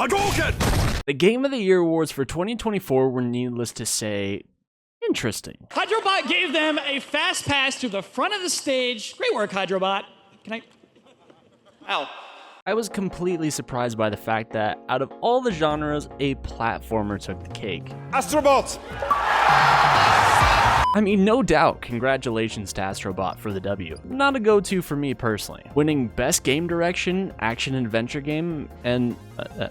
Hadouken! The Game of the Year awards for 2024 were, needless to say, interesting. Hydrobot gave them a fast pass to the front of the stage. Great work, Hydrobot. Can I? Ow. I was completely surprised by the fact that, out of all the genres, a platformer took the cake. Astrobot! I mean, no doubt, congratulations to Astrobot for the W. Not a go-to for me personally. Winning Best Game Direction, Action Adventure Game, and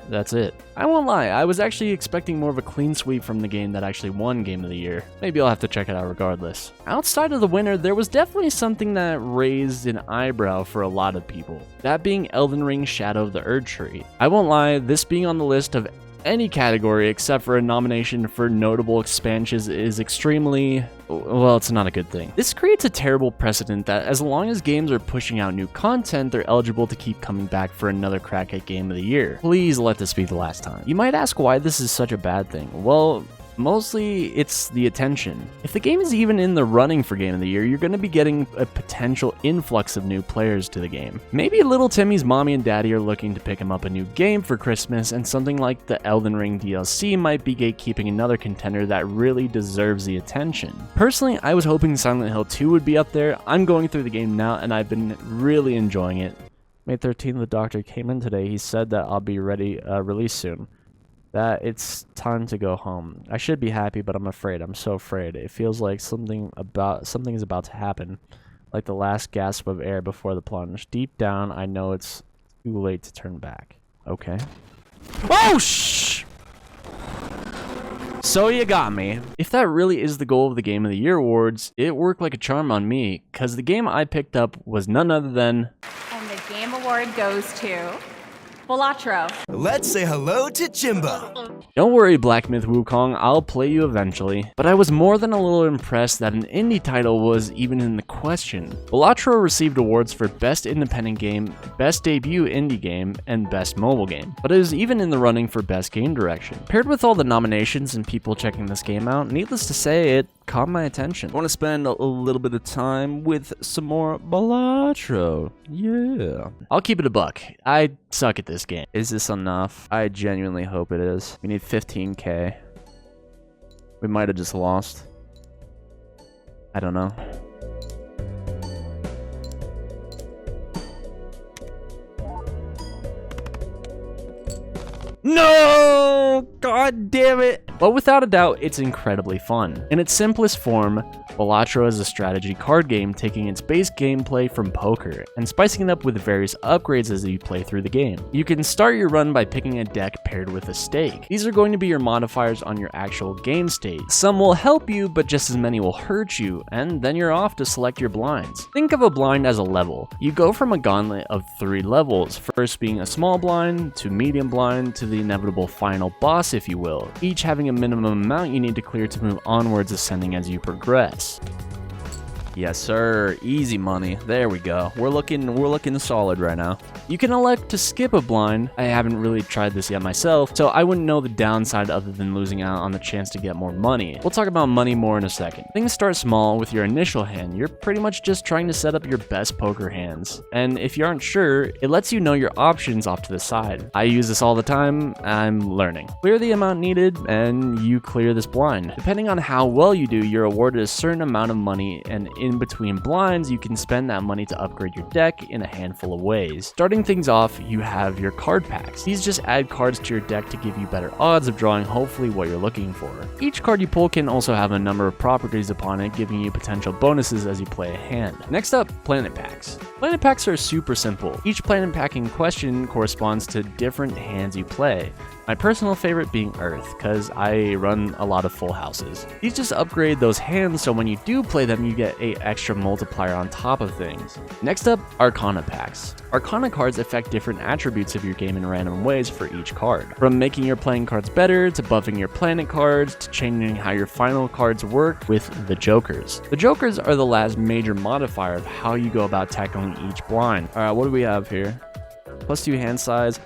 that's it. I won't lie, I was actually expecting more of a clean sweep from the game that actually won Game of the Year. Maybe I'll have to check it out regardless. Outside of the winner, there was definitely something that raised an eyebrow for a lot of people. That being Elden Ring Shadow of the Erdtree. I won't lie, this being on the list of any category except for a nomination for notable expansions is extremely, well, it's not a good thing. This creates a terrible precedent that as long as games are pushing out new content, they're eligible to keep coming back for another crack at Game of the Year. Please let this be the last time. You might ask why this is such a bad thing. Well, mostly it's the attention. If the game is even in the running for Game of the Year, you're going to be getting a potential influx of new players to the game. Maybe little Timmy's mommy and daddy are looking to pick him up a new game for Christmas, and something like the Elden Ring DLC might be gatekeeping another contender that really deserves the attention. Personally, I was hoping Silent Hill 2 would be up there. I'm going through the game now and I've been really enjoying it. May 13th, the doctor came in today. He said that I'll be ready, released soon. That it's time to go home. I should be happy, but I'm afraid. I'm so afraid. It feels like something is about to happen, like the last gasp of air before the plunge. Deep down, I know it's too late to turn back. Okay. Oh, shh! So you got me. If that really is the goal of the Game of the Year awards, it worked like a charm on me, because the game I picked up was none other than... And the game award goes to... BALATRO. Let's say hello to Jimbo. Don't worry, Black Myth Wukong, I'll play you eventually. But I was more than a little impressed that an indie title was even in the question. BALATRO received awards for Best Independent Game, Best Debut Indie Game, and Best Mobile Game. But it was even in the running for Best Game Direction. Paired with all the nominations and people checking this game out, needless to say, it caught my attention. I want to spend a little bit of time with some more BALATRO. Yeah. I'll keep it a buck. I suck at this game. Is this enough? I genuinely hope it is. We need 15k. We might have just lost. I don't know. No! God damn it! But without a doubt, it's incredibly fun. In its simplest form, BALATRO is a strategy card game taking its base gameplay from poker and spicing it up with various upgrades as you play through the game. You can start your run by picking a deck paired with a stake. These are going to be your modifiers on your actual game state. Some will help you, but just as many will hurt you, and then you're off to select your blinds. Think of a blind as a level. You go from a gauntlet of 3 levels, first being a small blind, to medium blind, to the inevitable final boss, if you will, each having a minimum amount you need to clear to move onwards, ascending as you progress. Yes, sir. Easy money. There we go. We're looking solid right now. You can elect to skip a blind. I haven't really tried this yet myself, so I wouldn't know the downside other than losing out on the chance to get more money. We'll talk about money more in a second. Things start small with your initial hand. You're pretty much just trying to set up your best poker hands. And if you aren't sure, it lets you know your options off to the side. I use this all the time. I'm learning. Clear the amount needed, and you clear this blind. Depending on how well you do, you're awarded a certain amount of money, and in between blinds, you can spend that money to upgrade your deck in a handful of ways. Starting things off, you have your card packs. These just add cards to your deck to give you better odds of drawing hopefully what you're looking for. Each card you pull can also have a number of properties upon it, giving you potential bonuses as you play a hand. Next up, planet packs. Planet packs are super simple. Each planet pack in question corresponds to different hands you play. My personal favorite being Earth, because I run a lot of full houses. These just upgrade those hands so when you do play them, you get an extra multiplier on top of things. Next up, Arcana packs. Arcana cards affect different attributes of your game in random ways for each card. From making your playing cards better, to buffing your planet cards, to changing how your final cards work with the Jokers. The Jokers are the last major modifier of how you go about tackling each blind. Alright, what do we have here? +2 hand size.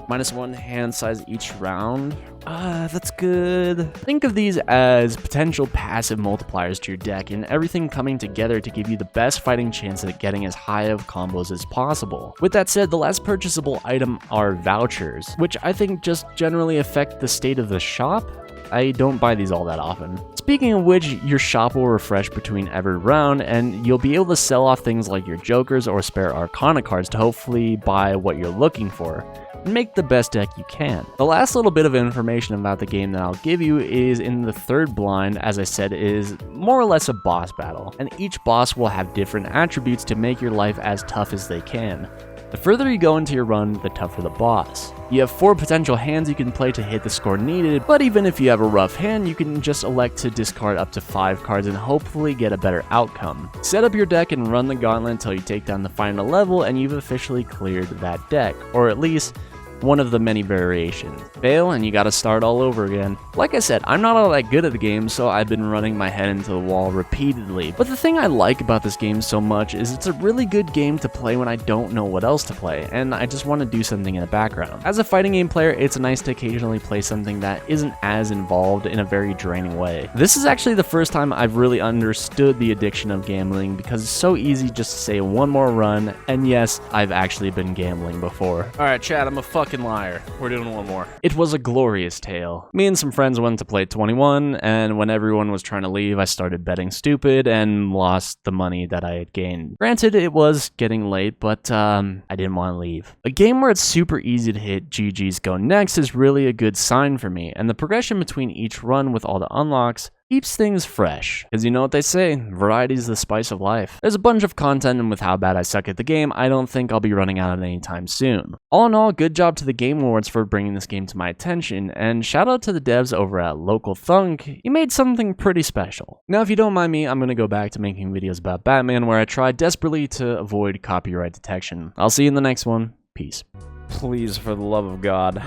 -1 hand size each round. That's good. Think of these as potential passive multipliers to your deck, and everything coming together to give you the best fighting chance at getting as high of combos as possible. With that said, the last purchasable item are vouchers, which I think just generally affect the state of the shop. I don't buy these all that often. Speaking of which, your shop will refresh between every round, and you'll be able to sell off things like your jokers or spare arcana cards to hopefully buy what you're looking for and make the best deck you can. The last little bit of information about the game that I'll give you is in the third blind, as I said, is more or less a boss battle, and each boss will have different attributes to make your life as tough as they can. The further you go into your run, the tougher the boss. You have 4 potential hands you can play to hit the score needed, but even if you have a rough hand, you can just elect to discard up to 5 cards and hopefully get a better outcome. Set up your deck and run the gauntlet until you take down the final level and you've officially cleared that deck, or at least one of the many variations. Fail and you gotta start all over again. Like I said, I'm not all that good at the game, so I've been running my head into the wall repeatedly. But the thing I like about this game so much is it's a really good game to play when I don't know what else to play, and I just want to do something in the background. As a fighting game player, it's nice to occasionally play something that isn't as involved in a very draining way. This is actually the first time I've really understood the addiction of gambling, because it's so easy just to say one more run, and yes, I've actually been gambling before. Alright chat, I'm a fucking liar. We're doing one more. It was a glorious tale. Me and some friends went to play 21, and when everyone was trying to leave, I started betting stupid and lost the money that I had gained. Granted, it was getting late, but I didn't want to leave. A game where it's super easy to hit GG's go next is really a good sign for me, and the progression between each run with all the unlocks keeps things fresh. Because you know what they say, variety's the spice of life. There's a bunch of content, and with how bad I suck at the game, I don't think I'll be running out of it anytime soon. All in all, good job to the Game Awards for bringing this game to my attention, and shout out to the devs over at Local Thunk, you made something pretty special. Now if you don't mind me, I'm gonna go back to making videos about Batman where I try desperately to avoid copyright detection. I'll see you in the next one. Peace. Please, for the love of God.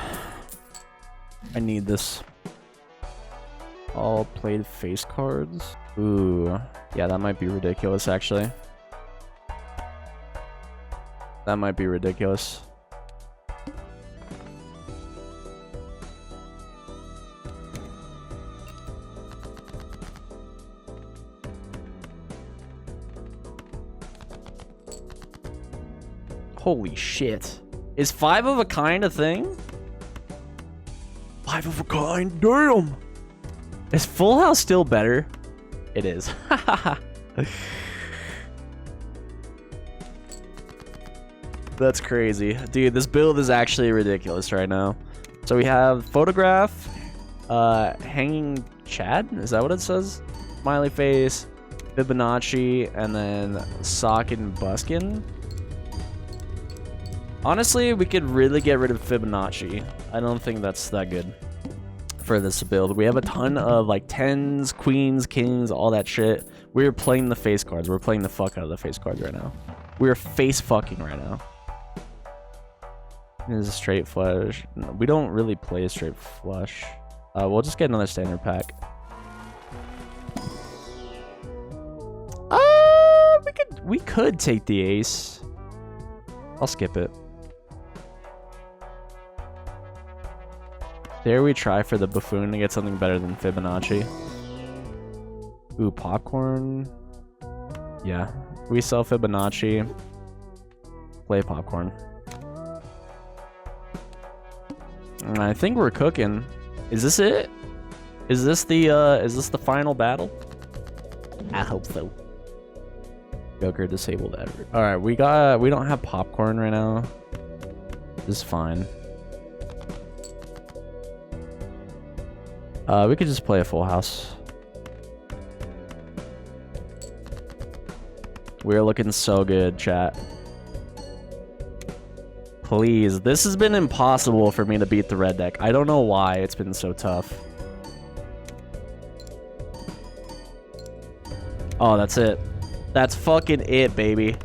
I need this. All played face cards. Ooh, yeah, that might be ridiculous, actually. That might be ridiculous. Holy shit. Is 5 of a kind a thing? 5 of a kind? Damn! Is Full House still better? It is. That's crazy. Dude, this build is actually ridiculous right now. So we have Photograph, Hanging Chad, is that what it says? Smiley Face, Fibonacci, and then Sock and Buskin. Honestly, we could really get rid of Fibonacci. I don't think that's that good for this build. We have a ton of like 10s, queens, kings, all that shit. We're playing the face cards. We're playing the fuck out of the face cards right now. We're face fucking right now. This is a straight flush. No, we don't really play a straight flush. We'll just get another standard pack. We could take the ace. I'll skip it. Dare we try for the buffoon to get something better than Fibonacci? Ooh, popcorn. Yeah, we sell Fibonacci. Play popcorn. I think we're cooking. Is this it? Is this the final battle? I hope so. Joker disabled ever. All right, we don't have popcorn right now. This is fine. We could just play a full house. We're looking so good, chat. Please, this has been impossible for me to beat the red deck. I don't know why it's been so tough. Oh, that's it. That's fucking it, baby.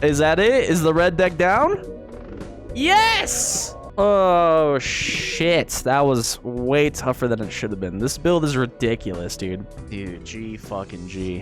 Is that it? Is the red deck down? Yes! Oh, shit. That was way tougher than it should have been. This build is ridiculous, dude. Dude, G fucking G.